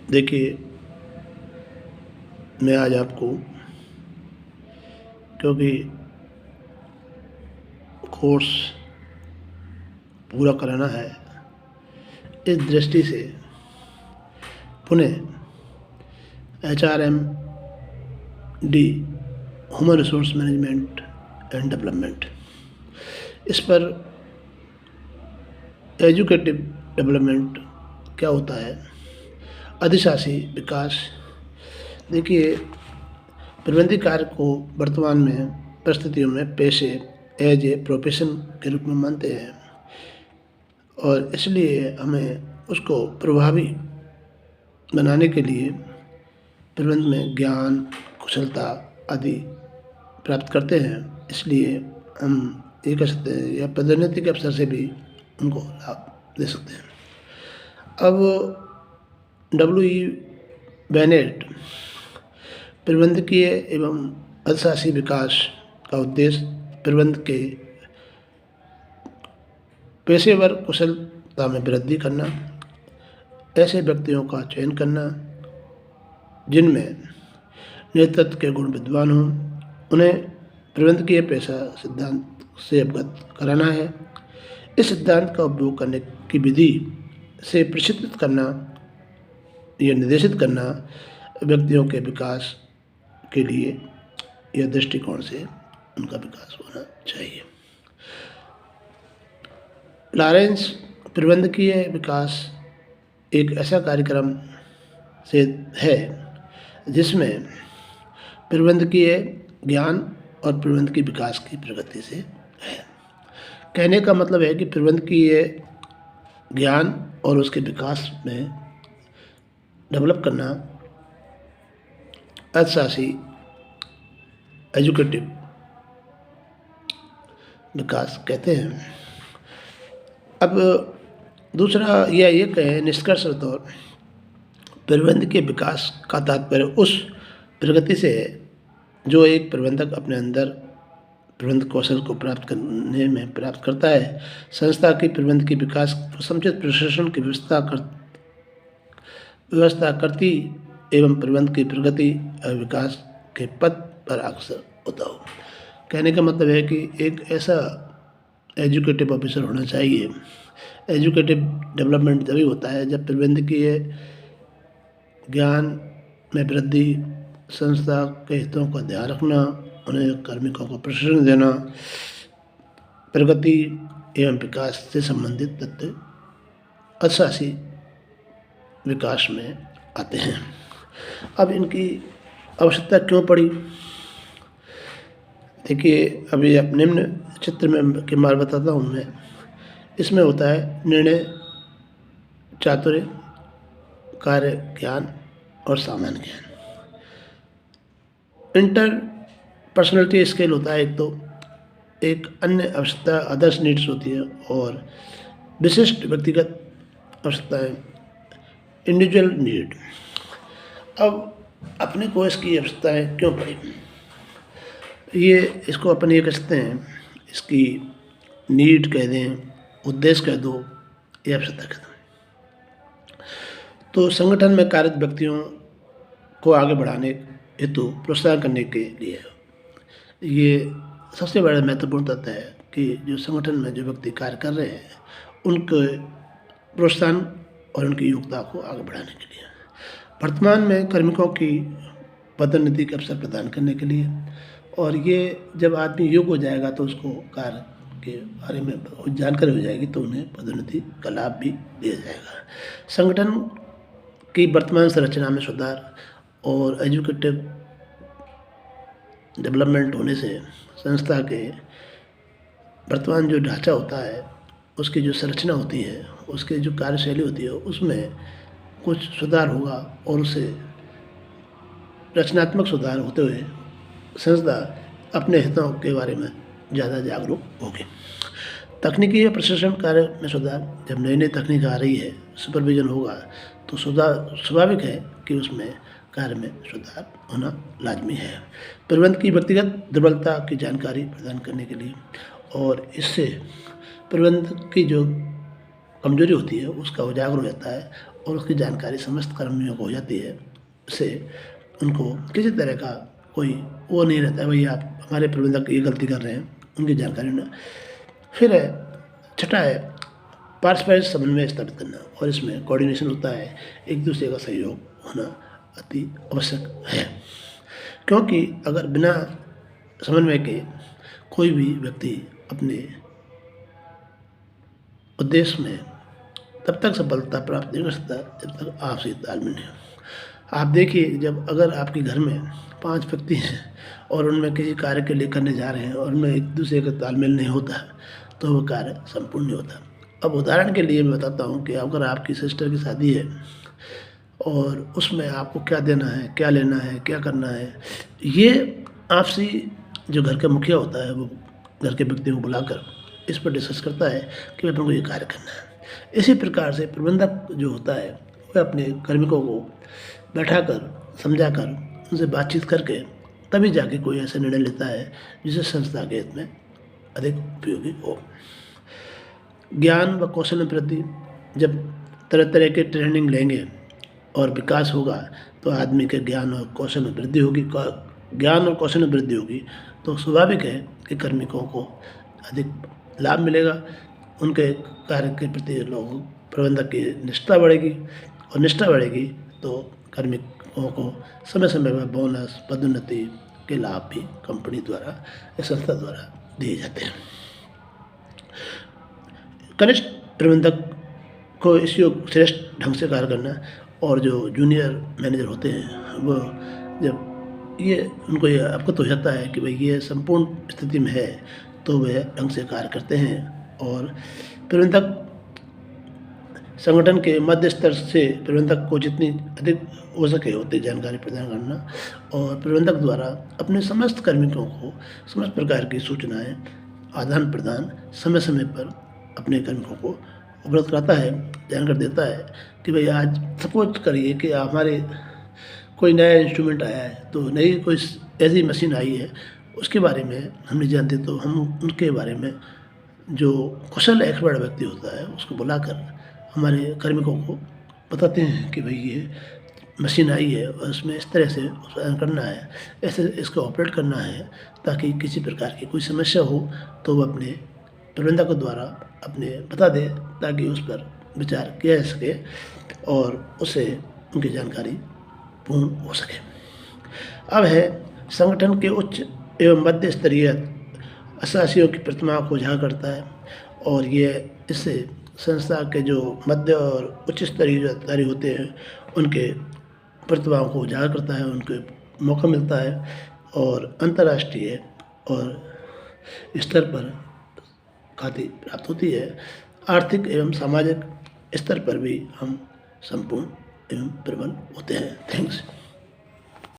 देखिए, मैं आज आपको, क्योंकि कोर्स पूरा कराना है, इस दृष्टि से पुनः HRMD human resource management and development, इस पर एजुकेटिव डेवलपमेंट क्या होता है, अधिशासी विकास। देखिए, प्रबंधकीय कार्य को वर्तमान में परिस्थितियों में पेशे एज ए प्रोफेशन के रूप में मानते हैं और इसलिए हमें उसको प्रभावी बनाने के लिए प्रबंधन में ज्ञान, कुशलता आदि प्राप्त करते हैं। इसलिए हम ये कह सकते हैं या पदोन्नति के अवसर से भी उनको लाभ दे सकते हैं। अब W.E. बेनेट प्रबंधकीय एवं अधिशासी विकास का उद्देश्य प्रबंधन के पेशेवर कुशलता में वृद्धि करना, ऐसे व्यक्तियों का चयन करना जिनमें नेतृत्व के गुण विद्वान हों, उन्हें प्रबंधकीय पेशा सिद्धांत से अवगत कराना है। इस सिद्धांत का उपयोग करने की विधि से प्रशिक्षित करना या निर्देशित करना व्यक्तियों के विकास के लिए यह दृष्टिकोण से उनका विकास होना चाहिए। लॉरेंस प्रबंधकीय विकास एक ऐसा कार्यक्रम से है जिसमें प्रबंधकीय ज्ञान और प्रबंधकीय विकास की प्रगति से है। कहने का मतलब है कि प्रबंधकीय ज्ञान और उसके विकास में डेवलप करना अधिशासी एजुकेटिव विकास कहते हैं। अब दूसरा यह ये कहें निष्कर्ष तौर प्रबंधकीय विकास का तात्पर्य उस प्रगति से है जो एक प्रबंधक अपने अंदर प्रबंध कौशल को प्राप्त करने में प्राप्त करता है। संस्था की प्रबंध की विकास को समुचित प्रशासन की व्यवस्था करती एवं प्रबंध की प्रगति और विकास के पथ पर अग्रसर होता हो। कहने का मतलब है कि एक ऐसा एजुकेटिव ऑफिसर होना चाहिए। एजुकेटिव डेवलपमेंट तभी होता है जब प्रबंधकीय ज्ञान में वृद्धि, संस्था के हितों का ध्यान रखना, उन्हें कार्मिकों को प्रशिक्षण देना, प्रगति एवं विकास से संबंधित तथ्य अधिशासी विकास में आते हैं। अब इनकी आवश्यकता क्यों पड़ी? देखिए, अभी आप निम्न चित्र में के मार बताता हूँ मैं। इसमें होता है निर्णय चातुर्य, कार्य ज्ञान और सामान्य ज्ञान। इंटर पर्सनैलिटी स्केल होता है एक अन्य आवश्यकता अदर्स नीड्स होती है और विशिष्ट व्यक्तिगत आवश्यकताएं इंडिविजुअल नीड। अब अपने को इसकी आवश्यकताएं क्यों पड़ी? ये इसको अपन ये कह सकते हैं, इसकी नीड कह दें, उद्देश्य कह दो, ये आवश्यकता कह दो। तो संगठन में कार्यरत व्यक्तियों को आगे बढ़ाने हेतु प्रोत्साहन करने के लिए ये सबसे बड़ा महत्वपूर्ण तथ्य है कि जो संगठन में जो व्यक्ति कार्य कर रहे हैं उनके प्रोत्साहन और उनकी योग्यता को आगे बढ़ाने के लिए, वर्तमान में कार्मिकों की पदोन्नति के अवसर प्रदान करने के लिए, और ये जब आदमी योग्य हो जाएगा तो उसको कार्य के बारे में जानकारी हो जाएगी तो उन्हें पदोन्नति का लाभ भी दिया जाएगा। संगठन की वर्तमान संरचना में सुधार और एजुकेटिव डेवलपमेंट होने से संस्था के वर्तमान जो ढांचा होता है, उसकी जो संरचना होती है, उसकी जो कार्यशैली होती है, उसमें कुछ सुधार होगा और उससे रचनात्मक सुधार होते हुए संस्था अपने हितों के बारे में ज़्यादा जागरूक होगी। तकनीकी या प्रशिक्षण कार्य में सुधार, जब नई नई तकनीक आ रही है, सुपरविजन होगा तो सुधार स्वाभाविक है कि उसमें कार्य में सुधार होना लाजमी है। प्रबंधन की व्यक्तिगत दुर्बलता की जानकारी प्रदान करने के लिए और इससे प्रबंधन की जो कमजोरी होती है उसका उजागर हो जाता है और उसकी जानकारी समस्त कर्मियों को हो जाती है। उससे उनको किसी तरह का कोई वो नहीं रहता है, भई आप हमारे प्रबंधक ये गलती कर रहे हैं, उनकी जानकारी ना। फिर है छठा है पारस्परिक समन्वय स्थापित करना, और इसमें कोऑर्डिनेशन होता है, एक दूसरे का सहयोग होना अति आवश्यक है। क्योंकि अगर बिना समन्वय के कोई भी व्यक्ति अपने उद्देश्य में तब तक सफलता प्राप्त नहीं कर सकता जब तक आपसी तालमेल नहीं हो। आप देखिए, जब अगर आपके घर में 5 व्यक्ति हैं और उनमें किसी कार्य के लिए करने जा रहे हैं और उनमें एक दूसरे का तालमेल नहीं होता तो वो कार्य संपूर्ण नहीं होता। अब उदाहरण के लिए मैं बताता हूँ कि अगर आपकी सिस्टर की शादी है और उसमें आपको क्या देना है, क्या लेना है, क्या करना है, ये आपसी जो घर का मुखिया होता है वो घर के व्यक्तियों को बुलाकर इस पर डिस्कस करता है कि अपन को ये कार्य करना है। इसी प्रकार से प्रबंधक जो होता है वह अपने कार्मिकों को बैठाकर समझाकर उनसे बातचीत करके तभी जाके कोई ऐसा निर्णय लेता है जिससे संस्था के हित में अधिक उपयोगी हो। ज्ञान व कौशल में वृद्धि, जब तरह तरह के ट्रेनिंग लेंगे और विकास होगा तो आदमी के ज्ञान और कौशल में वृद्धि होगी। ज्ञान और कौशल में वृद्धि होगी तो स्वाभाविक है कि कार्मिकों को अधिक लाभ मिलेगा, उनके कार्य के प्रति लोग प्रबंधक की निष्ठा बढ़ेगी, और निष्ठा बढ़ेगी तो कार्मिकों को समय समय पर बोनस, पदोन्नति के लाभ भी कंपनी द्वारा या संस्था द्वारा दिए जाते हैं। कनिष्ठ प्रबंधक को इस योग श्रेष्ठ ढंग से कार्य करना, और जो जूनियर मैनेजर होते हैं वो जब ये उनको ये अवगत हो जाता है कि भाई ये संपूर्ण स्थिति में है तो वे ढंग से कार्य करते हैं। और प्रबंधक संगठन के मध्य स्तर से प्रबंधक को जितनी अधिक हो सके उतनी जानकारी प्रदान करना, और प्रबंधक द्वारा अपने समस्त कार्मिकों को समस्त प्रकार की सूचनाएं आदान प्रदान समय समय पर अपने कार्मिकों को उपलब्ध कराता है, जानकारी देता है कि भाई आज सपोज करिए कि हमारे कोई नया इंस्ट्रूमेंट आया है, तो नई कोई ऐसी मशीन आई है उसके बारे में हम नहीं जानते, तो हम उनके बारे में जो कुशल एक्सपर्ट व्यक्ति होता है उसको बुलाकर हमारे कार्मिकों को बताते हैं कि भाई ये मशीन आई है और उसमें इस तरह से उत्पादन करना है, ऐसे इसको ऑपरेट करना है, ताकि किसी प्रकार की कोई समस्या हो तो वो अपने प्रबंधक द्वारा अपने बता दे, ताकि उस पर विचार किया जा सके और उससे उनकी जानकारी पूर्ण हो सके। अब है संगठन के उच्च एवं मध्य स्तरीय अशासियों की प्रतिमा को उजागर करता है, और ये इससे संस्था के जो मध्य और उच्च स्तरीय जो अधिकारी होते हैं उनके प्रतिभाओं को उजागर करता है, उनको मौका मिलता है, और अंतर्राष्ट्रीय और स्तर पर ख्याति प्राप्त होती है। आर्थिक एवं सामाजिक स्तर पर भी हम संपूर्ण एवं प्रबल होते हैं। थैंक्स।